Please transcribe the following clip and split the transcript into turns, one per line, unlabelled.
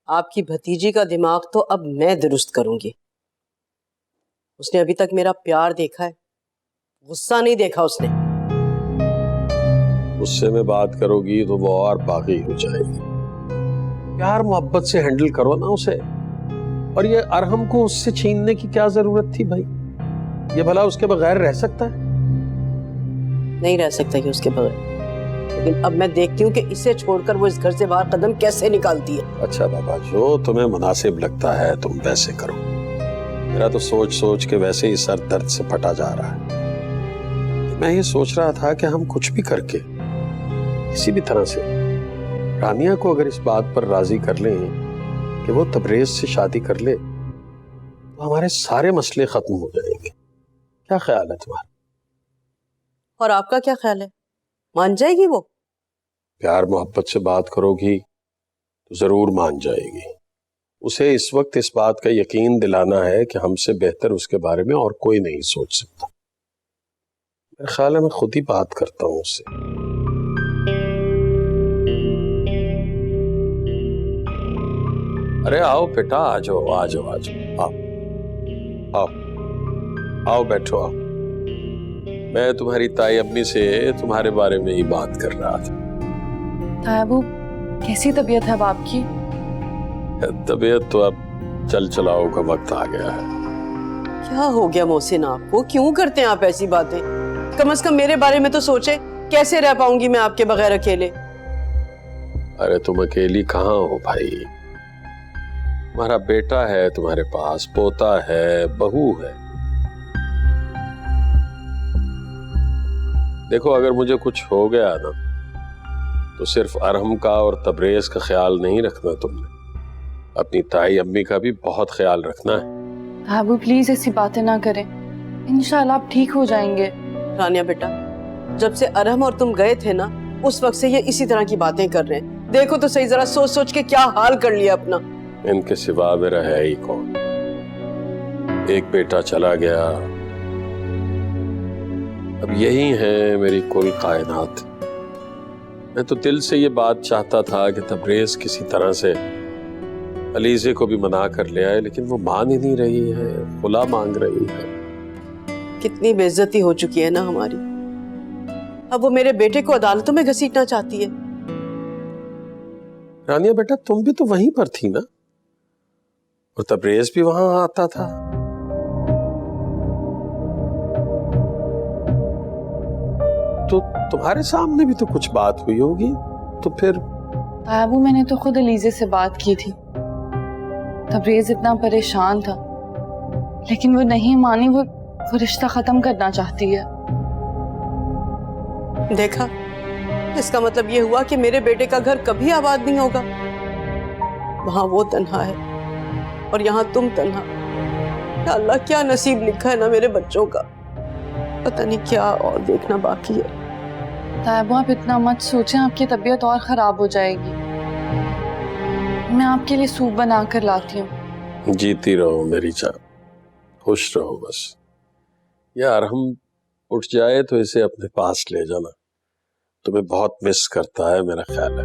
آپ کی بھتیجی کا دماغ تو اب میں درست کروں گی. اس نے ابھی تک میرا پیار دیکھا ہے, غصہ نہیں دیکھا اس نے.
غصے میں بات کرو گی تو وہ اور باقی ہو جائے گی. پیار محبت سے ہینڈل کرو نا اسے. اور یہ ارحم کو اس سے چھیننے کی کیا ضرورت تھی بھائی؟ یہ بھلا اس کے بغیر رہ سکتا ہے؟
نہیں رہ سکتا کہ اس کے بغیر, لیکن اب میں دیکھتی ہوں کہ اسے چھوڑ کر وہ اس گھر سے باہر قدم کیسے نکالتی ہے.
اچھا بابا, جو تمہیں مناسب لگتا ہے تم ویسے کرو. میرا تو سوچ سوچ کے ویسے ہی سر درد سے پھٹا جا رہا ہے. میں یہ سوچ رہا تھا کہ ہم کچھ بھی کر کے کسی بھی طرح سے رانیہ کو اگر اس بات پر راضی کر لیں کہ وہ تبریز سے شادی کر لے تو ہمارے سارے مسئلے ختم ہو جائیں گے. کیا خیال ہے تمہارا؟
اور آپ کا کیا خیال ہے, مان جائے گی وہ؟
پیار محبت سے بات کرو گی تو ضرور مان جائے گی. اسے اس وقت اس بات کا یقین دلانا ہے کہ ہم سے بہتر اس کے بارے میں اور کوئی نہیں سوچ سکتا. میرا خیال ہے میں خود ہی بات کرتا ہوں اس سے. ارے آؤ بیٹا, آ جاؤ آ جاؤ آ جاؤ, آؤ آؤ آؤ بیٹھو آؤ. میں تمہاری تائی امی سے تمہارے بارے میں ہی بات کر رہا تھا.
ابو کیسی طبیعت ہے اب آپ کی؟
طبیعت تو اب چل چلاؤ کا وقت آ گیا ہے.
کیا ہو گیا محسن آپ کو, کیوں کرتے ہیں آپ ایسی باتیں؟ کم از کم میرے بارے میں تو سوچے, کیسے رہ پاؤں گی میں آپ کے بغیر اکیلے؟
ارے تم اکیلی کہاں ہو بھائی, تمہارا بیٹا ہے تمہارے پاس, پوتا ہے, بہو ہے. دیکھو اگر مجھے کچھ ہو گیا نا تو صرف ارحم کا اور تبریز کا خیال نہیں رکھنا تم نے, اپنی تائی امی کا بھی بہت خیال رکھنا ہے.
ابو پلیز ایسی باتیں نہ کریں, انشاءاللہ آپ ٹھیک ہو جائیں گے.
رانیہ بیٹا, جب سے ارحم اور تم گئے تھے نا اس وقت سے یہ اسی طرح کی باتیں کر رہے ہیں. دیکھو تو صحیح, ذرا سوچ سوچ کے کیا حال کر لیا اپنا.
ان کے سوا میرا ہے ہی کون؟ ایک بیٹا چلا گیا, اب یہی ہے میری کل کائنات. میں تو دل سے یہ بات چاہتا تھا کہ تبریز کسی طرح سے علیزے کو بھی منا کر لے آئے, لیکن وہ مان ہی نہیں رہی ہے, خلا مانگ رہی ہے.
کتنی بے عزتی ہو چکی ہے نا ہماری, اب وہ میرے بیٹے کو عدالتوں میں گھسیٹنا چاہتی ہے.
رانیہ بیٹا تم بھی تو وہیں پر تھی نا, اور تبریز بھی وہاں آتا تھا. تو تمہارے سامنے بھی تو کچھ بات ہوئی ہوگی, تو پھر؟
ابو میں نے تو خود علیزے سے بات کی تھی, تبریز اتنا پریشان تھا لیکن وہ نہیں مانی, وہ رشتہ ختم کرنا چاہتی ہے.
دیکھا, اس کا مطلب یہ ہوا کہ میرے بیٹے کا گھر کبھی آباد نہیں ہوگا. وہاں وہ تنہا ہے اور یہاں تم تنہا. یا اللہ کیا نصیب لکھا ہے نا میرے بچوں کا, پتہ نہیں کیا اور دیکھنا باقی ہے.
طیبہ آپ اتنا مت سوچیں, آپ کی طبیعت اور خراب ہو جائے گی. میں آپ کے لیے سوپ بنا کر لاتی ہوں.
جیتی رہو میری جان, خوش رہو بس. یا ارحم اٹھ جائے تو اسے اپنے پاس لے جانا, تمہیں بہت مس کرتا ہے میرا خیال ہے.